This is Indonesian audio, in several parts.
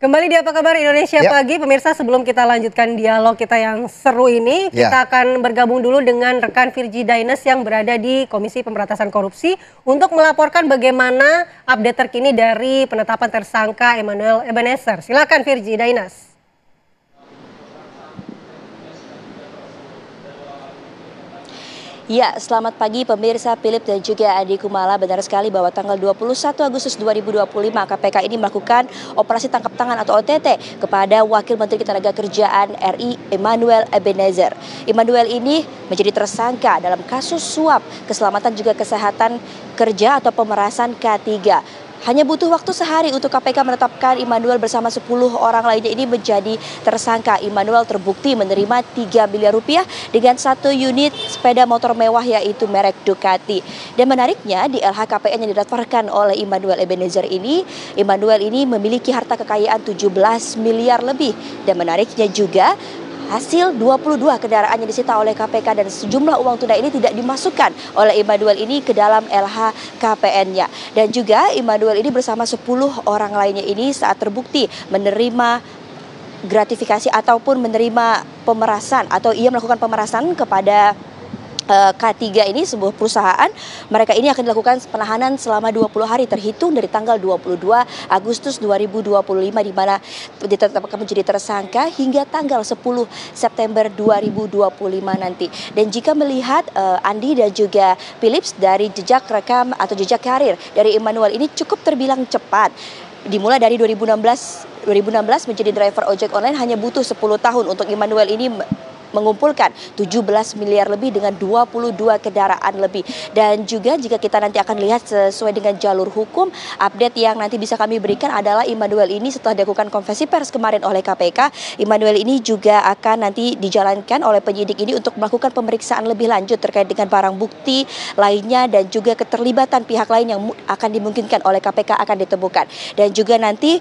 Kembali di Apa Kabar Indonesia Pagi, pemirsa, sebelum kita lanjutkan dialog kita yang seru ini, kita akan bergabung dulu dengan rekan Virgi Daines yang berada di Komisi Pemberantasan Korupsi untuk melaporkan bagaimana update terkini dari penetapan tersangka Emmanuel Ebenezer. Silakan Virgi Daines. Ya, selamat pagi pemirsa Philip dan juga Adi Kumala. Benar sekali bahwa tanggal 21 Agustus 2025 KPK ini melakukan operasi tangkap tangan atau OTT kepada Wakil Menteri Ketenagakerjaan RI Emmanuel Ebenezer. Emmanuel ini menjadi tersangka dalam kasus suap keselamatan juga kesehatan kerja atau pemerasan K3. Hanya butuh waktu sehari untuk KPK menetapkan Emmanuel bersama 10 orang lainnya ini menjadi tersangka. Emmanuel terbukti menerima 3 miliar rupiah dengan 1 unit sepeda motor mewah yaitu merek Ducati. Dan menariknya di LHKPN yang didaftarkan oleh Emmanuel Ebenezer ini, Emmanuel ini memiliki harta kekayaan 17 miliar lebih. Dan menariknya juga hasil 22 kendaraan yang disita oleh KPK dan sejumlah uang tunai ini tidak dimasukkan oleh Emmanuel ini ke dalam LHKPN-nya. Dan juga Emmanuel ini bersama 10 orang lainnya ini saat terbukti menerima gratifikasi ataupun menerima pemerasan atau ia melakukan pemerasan kepada K3 ini sebuah perusahaan. Mereka ini akan dilakukan penahanan selama 20 hari terhitung dari tanggal 22 Agustus 2025 di mana ditetapkan menjadi tersangka hingga tanggal 10 September 2025 nanti. Dan jika melihat Andi dan juga Philips dari jejak rekam atau jejak karir dari Emmanuel ini cukup terbilang cepat. Dimulai dari 2016 menjadi driver ojek online hanya butuh 10 tahun untuk Emmanuel ini mengumpulkan 17 miliar lebih dengan 22 kendaraan lebih. Dan juga jika kita nanti akan lihat sesuai dengan jalur hukum, update yang nanti bisa kami berikan adalah Emmanuel ini setelah dilakukan konferensi pers kemarin oleh KPK, Emmanuel ini juga akan nanti dijalankan oleh penyidik ini untuk melakukan pemeriksaan lebih lanjut terkait dengan barang bukti lainnya dan juga keterlibatan pihak lain yang akan dimungkinkan oleh KPK akan ditemukan. Dan juga nanti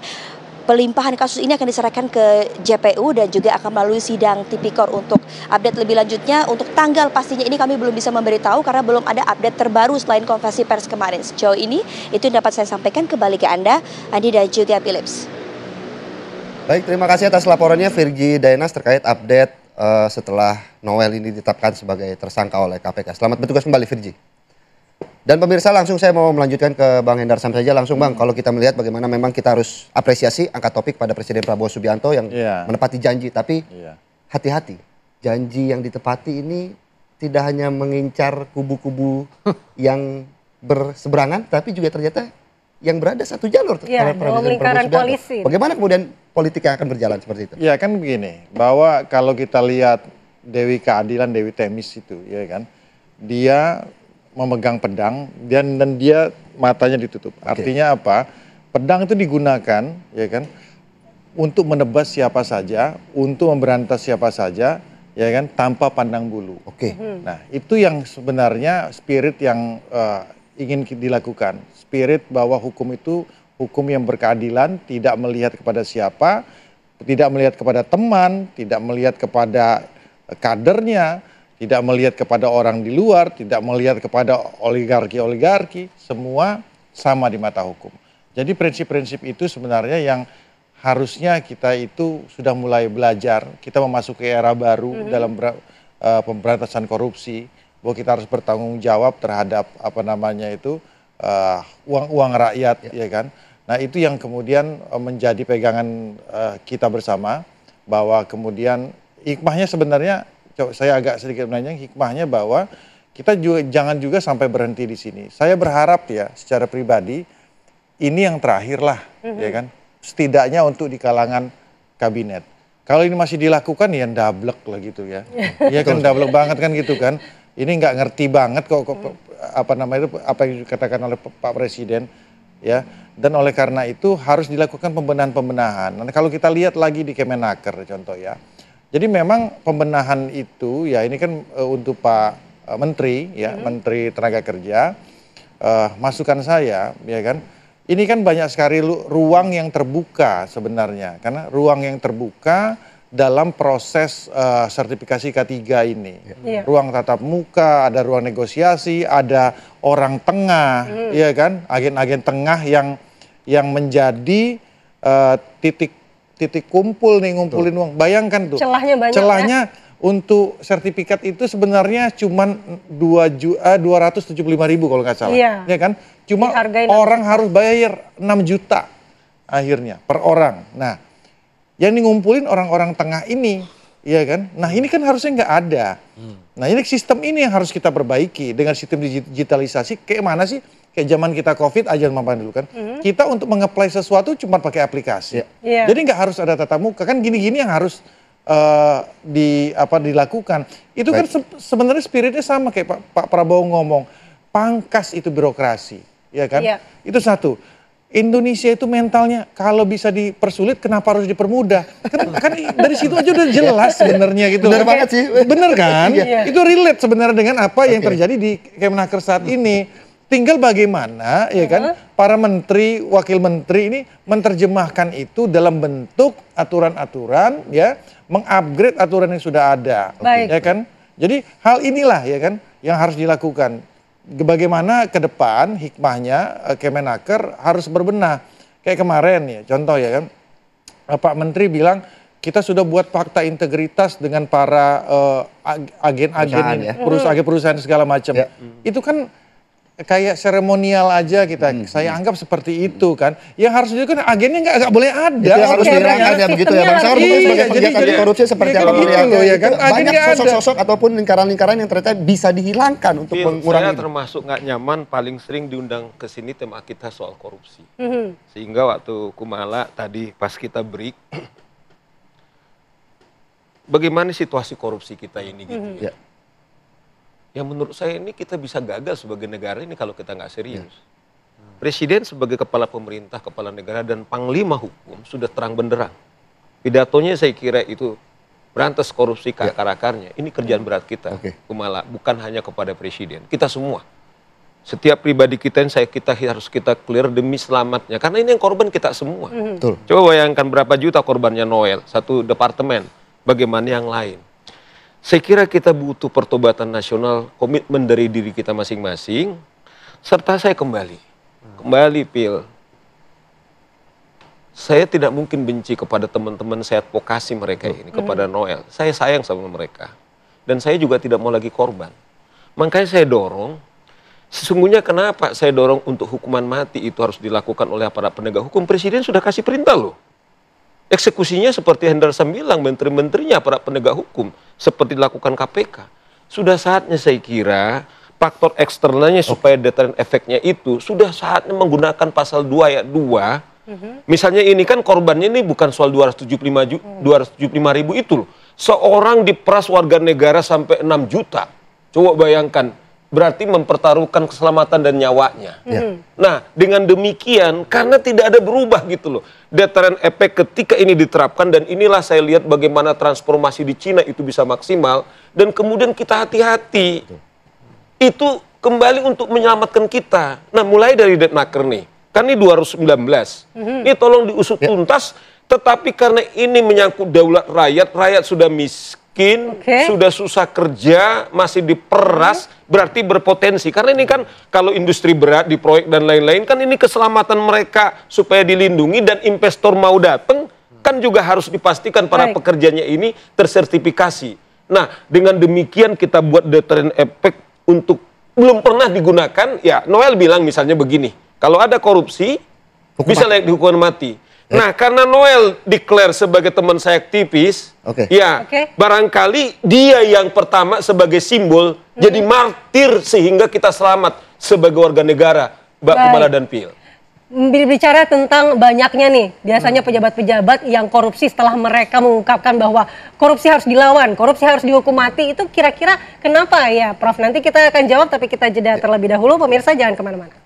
pelimpahan kasus ini akan diserahkan ke JPU dan juga akan melalui sidang tipikor. Untuk update lebih lanjutnya, untuk tanggal pastinya ini kami belum bisa memberitahu karena belum ada update terbaru selain konferensi pers kemarin. Sejauh ini itu yang dapat saya sampaikan, kembali ke Anda, Andi dan juga Philips. Baik, terima kasih atas laporannya Virgi Daines terkait update setelah Noel ini ditetapkan sebagai tersangka oleh KPK. Selamat bertugas kembali Virgi. Dan pemirsa, langsung saya mau melanjutkan ke Bang Hendar Sam saja. Langsung Bang, kalau kita melihat bagaimana memang kita harus apresiasi angkat topik pada Presiden Prabowo Subianto yang menepati janji. Tapi hati-hati, janji yang ditepati ini tidak hanya mengincar kubu-kubu yang berseberangan, tapi juga ternyata yang berada satu jalur. Dalam lingkaran koalisi. Bagaimana kemudian politik yang akan berjalan seperti itu? Ya kan begini, bahwa kalau kita lihat Dewi Keadilan, Dewi Temis itu, ya kan, dia memegang pedang dan dia matanya ditutup. Artinya apa? Pedang itu digunakan, ya kan, untuk menebas siapa saja, untuk memberantas siapa saja, ya kan, tanpa pandang bulu. Nah, itu yang sebenarnya spirit yang ingin dilakukan. Spirit bahwa hukum itu hukum yang berkeadilan, tidak melihat kepada siapa, tidak melihat kepada teman, tidak melihat kepada kadernya, tidak melihat kepada orang di luar, tidak melihat kepada oligarki-oligarki, semua sama di mata hukum. Jadi prinsip-prinsip itu sebenarnya yang harusnya kita itu sudah mulai belajar. Kita memasuki era baru dalam pemberantasan korupsi, bahwa kita harus bertanggung jawab terhadap uang-uang rakyat, ya kan. Nah, itu yang kemudian menjadi pegangan kita bersama, bahwa kemudian hikmahnya sebenarnya, saya agak sedikit menanya, hikmahnya bahwa kita juga jangan juga sampai berhenti di sini. Saya berharap ya secara pribadi ini yang terakhir lah, ya kan. Setidaknya untuk di kalangan kabinet. Kalau ini masih dilakukan ya ndablek lah gitu ya. Ya kan ndablek banget kan gitu kan. Ini nggak ngerti banget kok apa yang dikatakan oleh Pak Presiden, ya. Dan oleh karena itu harus dilakukan pembenahan-pembenahan. Nah, kalau kita lihat lagi di Kemenaker contoh ya. Jadi memang pembenahan itu ya ini kan untuk Pak Menteri ya, Menteri Tenaga Kerja, masukan saya ya kan, ini kan banyak sekali ruang yang terbuka sebenarnya, karena ruang yang terbuka dalam proses sertifikasi K3 ini. Ruang tatap muka, ada ruang negosiasi, ada orang tengah, ya kan, agen-agen tengah yang menjadi titik titik kumpul nih ngumpulin uang. Bayangkan tuh. Celahnya banyak. Celahnya untuk sertifikat itu sebenarnya cuman 275.000 kalau nggak salah. Iya. Ya kan? Cuma orang harus bayar 6 juta akhirnya per orang. Nah, yang ngumpulin orang-orang tengah ini, ya kan? Nah, ini kan harusnya nggak ada. Nah, ini sistem ini yang harus kita perbaiki dengan sistem digitalisasi. Kayak mana sih? Kayak zaman kita COVID aja Mapan dulu kan. Kita untuk mengapply sesuatu cuma pakai aplikasi. Jadi nggak harus ada tatap muka. Kan gini-gini yang harus dilakukan. Itu kan sebenarnya spiritnya sama kayak Pak Prabowo ngomong, pangkas itu birokrasi, ya kan? Itu satu. Indonesia itu mentalnya kalau bisa dipersulit kenapa harus dipermudah? Kan dari situ aja udah jelas sebenarnya gitu. Bener banget sih. Bener kan? Itu relate sebenarnya dengan apa yang terjadi di Kemenaker saat ini. Tinggal bagaimana ya kan para menteri, wakil menteri ini menerjemahkan itu dalam bentuk aturan-aturan ya, mengupgrade aturan yang sudah ada. Ya kan? Jadi hal inilah ya kan yang harus dilakukan. Bagaimana ke depan hikmahnya Kemenaker harus berbenah. Kayak kemarin ya, contoh ya kan, Pak Menteri bilang kita sudah buat fakta integritas dengan para agen-agen, perusahaan segala macam. Itu kan kayak seremonial aja kita, saya anggap seperti itu kan. Yang harus itu kan agennya nggak boleh ada. Itu yang harus dihilangkan ya begitu ya Bang Saur. Mungkin sebagai pegiat anti korupsi seperti apa melihat ya kan. Banyak sosok-sosok ataupun lingkaran-lingkaran yang ternyata bisa dihilangkan untuk mengurangi. Saya termasuk nggak nyaman paling sering diundang ke sini tema kita soal korupsi. Sehingga waktu Kumala tadi pas kita break, bagaimana situasi korupsi kita ini gitu ya. Yang menurut saya ini kita bisa gagal sebagai negara ini kalau kita nggak serius. Presiden sebagai kepala pemerintah, kepala negara, dan panglima hukum sudah terang benderang. Pidatonya saya kira itu berantas korupsi ke akar-akarnya. Ini kerjaan berat kita, Kumala, bukan hanya kepada presiden, kita semua. Setiap pribadi kita yang kita harus kita clear demi selamatnya. Karena ini yang korban kita semua. Coba bayangkan berapa juta korbannya Noel, satu departemen, bagaimana yang lain. Saya kira kita butuh pertobatan nasional, komitmen dari diri kita masing-masing, serta saya kembali Pil. Saya tidak mungkin benci kepada teman-teman saya advokasi mereka ini, kepada Noel. Saya sayang sama mereka. Dan saya juga tidak mau lagi korban. Makanya saya dorong, sesungguhnya kenapa saya dorong untuk hukuman mati itu harus dilakukan oleh aparat penegak hukum. Presiden sudah kasih perintah loh. Eksekusinya seperti Henderson bilang, menteri-menterinya aparat penegak hukum, seperti dilakukan KPK. Sudah saatnya saya kira, faktor eksternalnya supaya deterrent efeknya itu, sudah saatnya menggunakan pasal 2 ayat 2. Misalnya ini kan korbannya ini bukan soal 275.000 itu loh. Seorang diperas warga negara sampai 6 juta. Coba bayangkan, berarti mempertaruhkan keselamatan dan nyawanya. Nah, dengan demikian, karena tidak ada berubah gitu loh. Deterrent efek ketika ini diterapkan, dan inilah saya lihat bagaimana transformasi di Cina itu bisa maksimal, dan kemudian kita hati-hati. Itu kembali untuk menyelamatkan kita. Nah, mulai dari Detnaker nih, kan ini 219. Ini tolong diusut tuntas, tetapi karena ini menyangkut daulat rakyat, rakyat sudah miskin, sudah susah kerja, masih diperas, berarti berpotensi. Karena ini kan kalau industri berat di proyek dan lain-lain, kan ini keselamatan mereka supaya dilindungi, dan investor mau datang, kan juga harus dipastikan para pekerjanya ini tersertifikasi. Nah, dengan demikian kita buat deterrent effect untuk belum pernah digunakan. Ya, Noel bilang misalnya begini, kalau ada korupsi, bisa layak dihukuman mati. Nah, karena Noel declare sebagai teman saya aktivis, barangkali dia yang pertama sebagai simbol jadi martir sehingga kita selamat sebagai warga negara, Mbak Kumala dan Pil. Bicara tentang banyaknya nih, biasanya pejabat-pejabat yang korupsi setelah mereka mengungkapkan bahwa korupsi harus dilawan, korupsi harus dihukum mati, itu kira-kira kenapa ya, Prof? Nanti kita akan jawab, tapi kita jeda terlebih dahulu. Pemirsa jangan kemana-mana.